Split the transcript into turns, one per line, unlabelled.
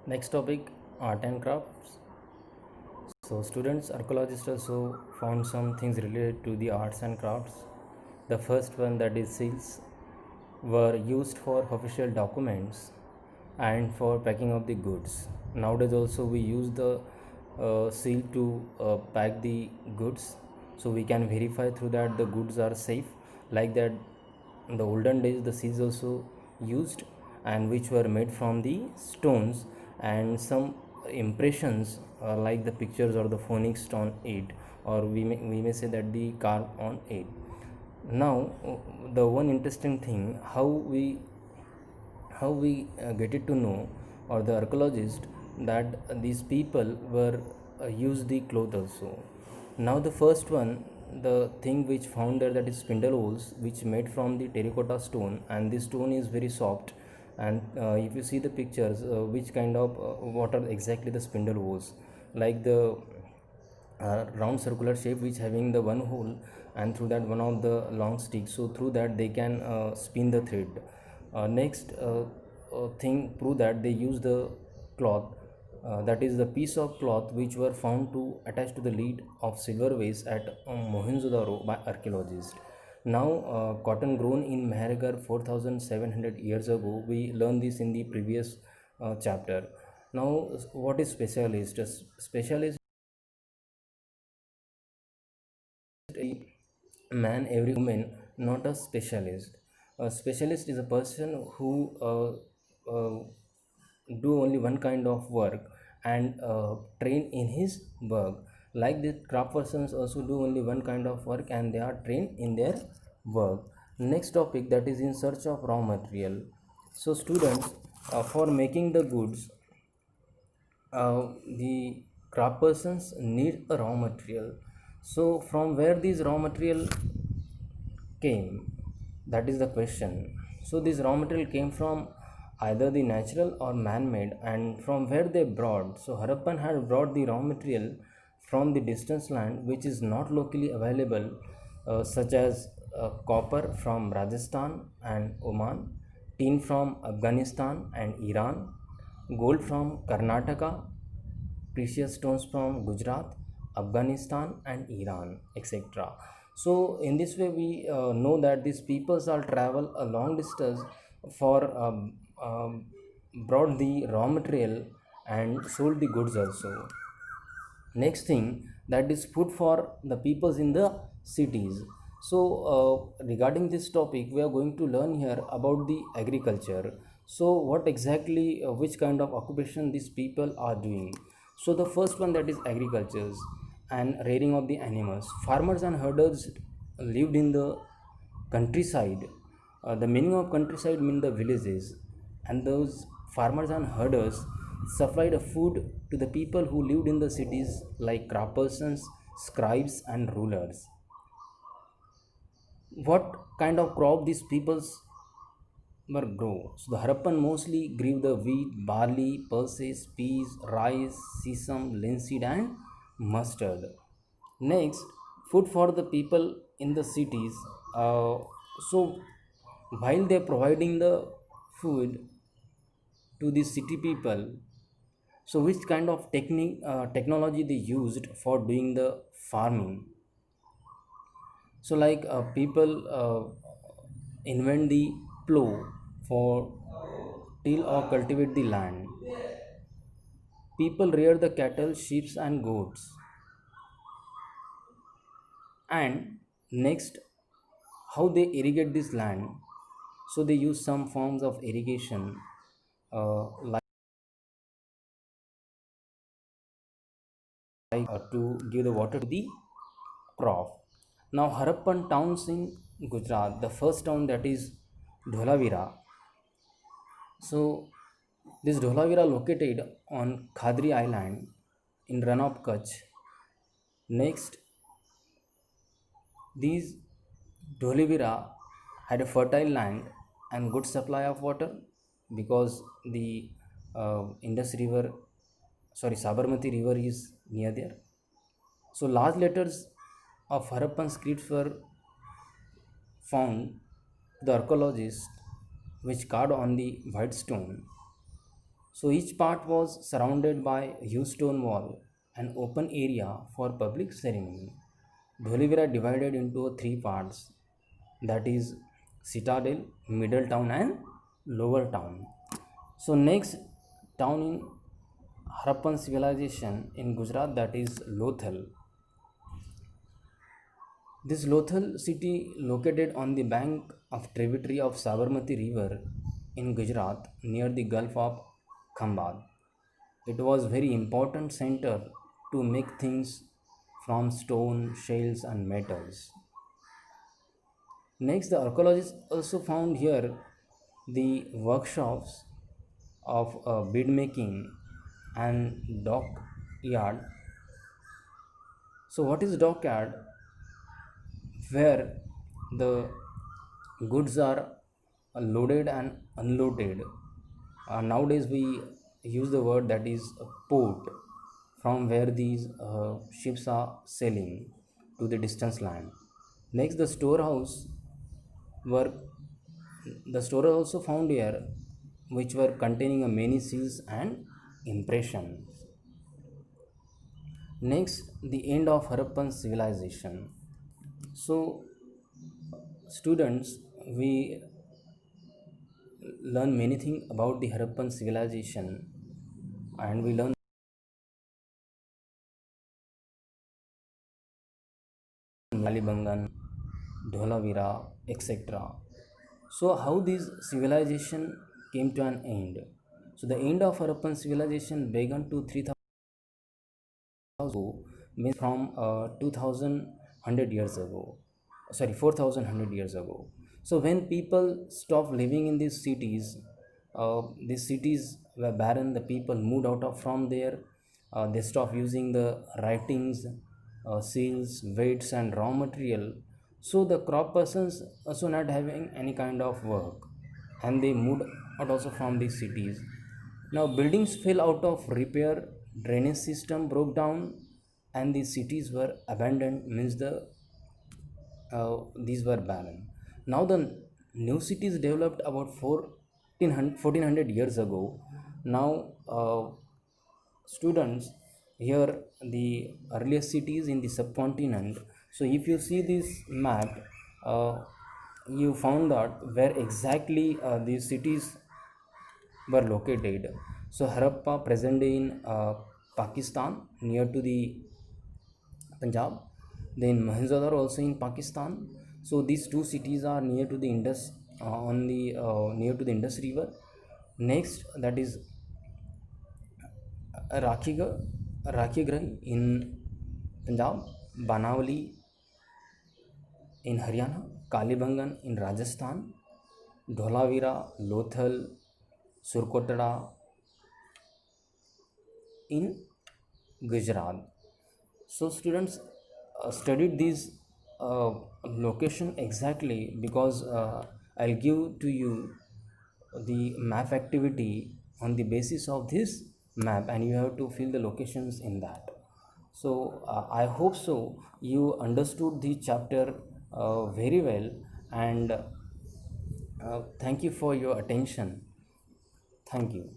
Next topic, art and crafts. So students, archaeologists also found some things related to the arts and crafts. The first one, that is seals, were used for official documents and for packing of the goods. Nowadays also we use the seal to pack the goods, so we can verify through that the goods are safe. Like that, in the olden days the seals also used, and which were made from the stones, and some impressions like the pictures or the phonics on it, or we may say that the carve on it. Now the one interesting thing, how we get it to know, or the archaeologist, that these people were use the cloth also. Now the first one, the thing which found there, that is spindle holes, which made from the terracotta stone, and this stone is very soft. And if you see the pictures, which kind of what are exactly the spindle holes, like the round circular shape which having the one hole, and through that one of the long sticks, so through that they can spin the thread. Next thing prove that they use the cloth, that is the piece of cloth which were found to attach to the lid of silver vase at Mohenjo-daro by archaeologists. Now cotton grown in Mehrgarh 4700 years ago, we learned this in the previous chapter. Now what is specialist? A specialist, a man, every woman, not a specialist. A specialist is a person who do only one kind of work and train in his work. Like the craft persons also do only one kind of work and they are trained in their work. Next topic, that is in search of raw material. So students, for making the goods, the craft persons need a raw material. So from where these raw material came, that is the question. So this raw material came from either the natural or man-made, and from where they brought. So Harappan had brought the raw material from the distant land which is not locally available, such as copper from Rajasthan and Oman, tin from Afghanistan and Iran, gold from Karnataka, precious stones from Gujarat, Afghanistan, and Iran, etc. So, in this way, we know that these peoples are travel a long distance for brought the raw material and sold the goods also. Next thing, that is food for the peoples in the cities. So regarding this topic, we are going to learn here about the agriculture. So what exactly, which kind of occupation these people are doing. So the first one, that is agriculture and rearing of the animals. Farmers and herders lived in the countryside. The meaning of countryside mean the villages, and those farmers and herders supplied food to the people who lived in the cities, like craftspersons, scribes, and rulers. What kind of crop these peoples were grow? So the Harappan mostly grew the wheat, barley, pulses, peas, rice, sesame, linseed, and mustard. Next, food for the people in the cities. So while they're providing the food to the city people, so which kind of technology they used for doing the farming? So like people invent the plow for till or cultivate the land. People rear the cattle, sheep, and goats. And next, how they irrigate this land? So they use some forms of irrigation, to give the water to the crop. Now Harappan towns in Gujarat, the first town, that is Dholavira. So this Dholavira located on Khadri Island in run of Kutch. Next, these Dholavira had a fertile land and good supply of water, because the Indus River, sorry, Sabarmati River is near there. So large letters of Harappan scripts were found, the archaeologists, which carved on the white stone. So each part was surrounded by a huge stone wall, an open area for public ceremony. Dholavira divided into three parts, that is Citadel, Middle Town and Lower Town. So next town in Harappan civilization in Gujarat, that is Lothal. This Lothal city located on the bank of tributary of Sabarmati river in Gujarat near the Gulf of Khambhat. It was very important center to make things from stone, shells and metals. Next, the archaeologists also found here the workshops of bead making and dock yard. So, what is dock yard? Where the goods are loaded and unloaded. Nowadays, we use the word that is a port, from where these ships are sailing to the distant land. Next, were the storehouse also found here, which were containing a many seals and impressions. Next, the end of Harappan civilization. So, students, we learn many things about the Harappan civilization, and we learn Kalibangan, Dholavira, etc. So, how this civilization came to an end? So, the end of Harappan civilization began to 3000 ago, means from 2100 years ago, sorry, 4100 years ago. So, when people stopped living in these cities were barren, the people moved out of from there, they stopped using the writings, seals, weights, and raw material. So, the crop persons also not having any kind of work, and they moved out also from these cities. Now buildings fell out of repair, drainage system broke down, and the cities were abandoned. Means these were barren. Now the new cities developed about 1400 years ago. Now students, here the earliest cities in the subcontinent. So if you see this map, uh, you found out where exactly these cities were located. So Harappa, present day in Pakistan, near to the Punjab. Then Mohenjo-daro also in Pakistan. So these two cities are near to the Indus, on the near to the Indus River. Next, that is Rakhigarh, Rakhigarh in Punjab, Banawali in Haryana, Kalibangan in Rajasthan, Dholavira, Lothal, Surkotada in Gujarat. So students studied these location exactly because I'll give to you the map activity on the basis of this map, and you have to fill the locations in that. So I hope so you understood the chapter very well, and thank you for your attention. Thank you.